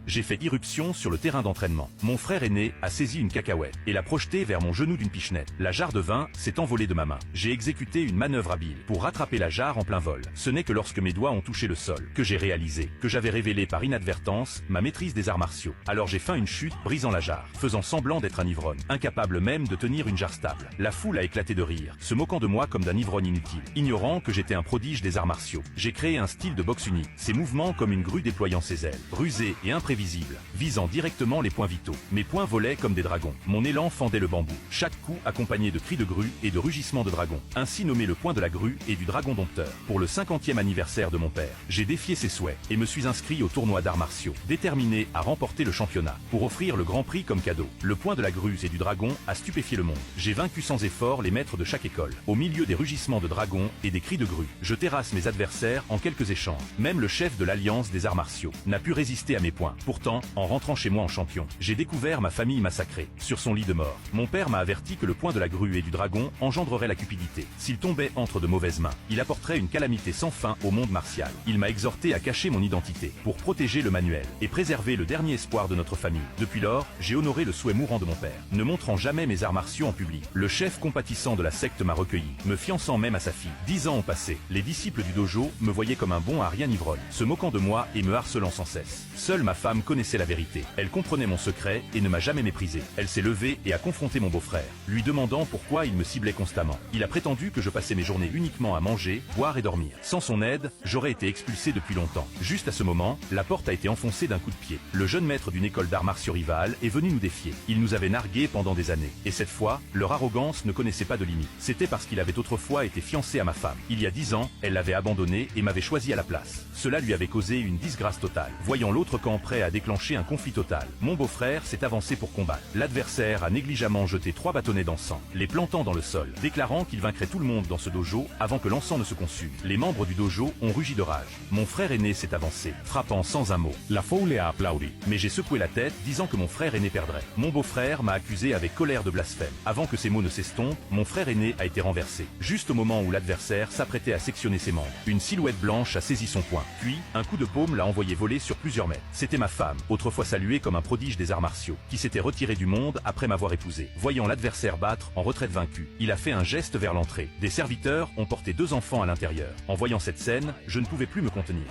J'ai fait irruption sur le terrain d'entraînement. Mon frère aîné a saisi une cacahuète et l'a projetée vers mon genou d'une pichenette. La jarre de vin s'est envolée de ma main. J'ai exécuté une manœuvre habile pour rattraper la jarre en plein vol. Ce n'est que lorsque mes doigts ont touché le sol que j'ai réalisé que j'avais révélé par inadvertance ma maîtrise des arts martiaux. Alors j'ai feint une chute, brisant la jarre, faisant semblant d'être un ivrogne, incapable même de tenir une jarre stable. La foule a éclaté de rire, se moquant de moi comme d'un ivrogne inutile, ignorant que j'étais un prodige des arts martiaux. J'ai créé un style de boxe unique, ses mouvements comme une grue déployant ses ailes, rusé et imprévisible, visant directement les points vitaux. Mes poings volaient comme des dragons. Mon élan fendait le bambou, chaque coup accompagné de cris de grue et de rugissements de dragon. Ainsi nommé le point de la grue et du dragon dompteur. Pour le 50e anniversaire de mon père, j'ai défié ses souhaits et me suis inscrit au tournoi d'arts martiaux, déterminé à remporter le championnat, pour offrir le grand prix comme cadeau. Le point de la grue et du dragon a stupéfié le monde. J'ai vaincu sans effort les maîtres de chaque école. Au milieu des rugissements de dragon et des cris de grue, je terrasse mes adversaires en quelques échanges. Même le chef de l'Alliance des arts martiaux n'a pu résister à mes points. Pourtant, en rentrant chez moi en champion, j'ai découvert ma famille massacrée, sur son lit de mort. Mon père m'a averti que le point de la grue et du dragon engendrerait la cupidité. S'il tombait entre de mauvaises mains, il apporterait une calamité sans fin au monde martial. Il m'a exhorté à cacher mon identité, pour protéger le manuel, et préserver le dernier espoir de notre famille. Depuis lors, j'ai honoré le souhait mourant de mon père, ne montrant jamais mes arts martiaux en public. Le chef compatissant de la secte m'a recueilli, me fiançant même à sa fille. 10 ans ont passé. Les disciples du dojo me voyaient comme un bon à rien ivrogne, se moquant de moi et me harcelant sans cesse. Seule ma femme connaissait la vérité. Elle comprenait mon secret et ne m'a jamais méprisé. Elle s'est levée et a confronté mon beau-frère, lui demandant pourquoi il me ciblait constamment. Il a prétendu que je passais mes journées uniquement à manger, boire et dormir. Sans son aide, j'aurais été expulsé depuis longtemps. Juste à ce moment, la porte a été enfoncée d'un coup de pied. Le jeune maître d'une école d'arts martiaux rivale est venu nous défier. Il nous avait nargués pendant des années. Et cette fois, leur arrogance ne connaissait pas de limite. C'était parce qu'il avait autrefois été fiancé à ma femme. Il y a 10 ans, elle l'avait abandonné et m'avait choisi à la place. Cela lui avait causé une disgrâce totale. Voyant l'autre camp prêt à déclencher un conflit total, mon beau-frère s'est avancé pour combattre. L'adversaire a négligemment jeté 3 bâtonnets d'encens, les plantant dans le sol, déclarant qu'il vaincrait tout le monde dans ce dojo avant que l'encens ne se consume. Les membres du dojo ont rugi de rage. Mon frère aîné s'est avancé, frappant sans un mot. La foule a applaudi. Mais j'ai secoué la tête, disant que mon frère aîné perdrait. Mon beau-frère m'a accusé avec colère de blasphème. Avant que ces mots ne s'estompent, mon frère aîné a été renversé. Juste au moment où l'adversaire s'apprêtait à sectionner ses membres, une silhouette blanche a saisi son poing. Puis, un coup de paume l'a envoyé voler sur plusieurs mètres. C'était ma femme, autrefois saluée comme un prodige des arts martiaux, qui s'était retirée du monde après m'avoir épousé. Voyant l'adversaire battre en retraite vaincu, il a fait un geste vers l'entrée. Des serviteurs ont porté 2 enfants à l'intérieur. En voyant cette scène, je ne pouvais plus me contenir.